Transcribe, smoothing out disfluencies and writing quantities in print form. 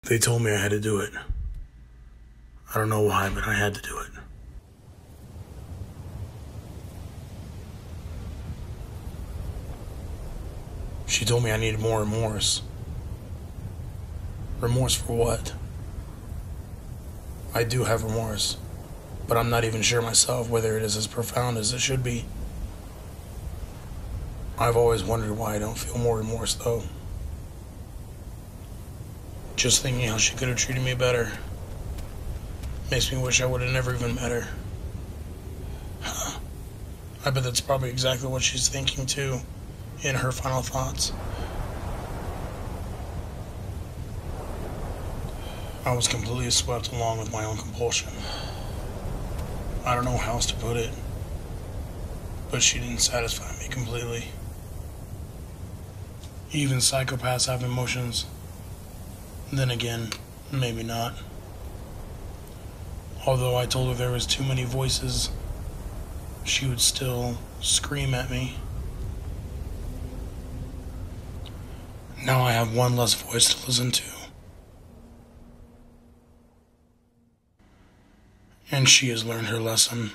They told me I had to do it. I don't know why, but I had to do it. She told me I needed more remorse. Remorse for what? I do have remorse, but I'm not even sure myself whether it is as profound as it should be. I've always wondered why I don't feel more remorse, though. Just thinking how she could have treated me better makes me wish I would have never even met her. I bet that's probably exactly what she's thinking, too, in her final thoughts. I was completely swept along with my own compulsion. I don't know how else to put it, but she didn't satisfy me completely. Even psychopaths have emotions. Then again, maybe not. Although I told her there was too many voices, she would still scream at me. Now I have one less voice to listen to. And she has learned her lesson.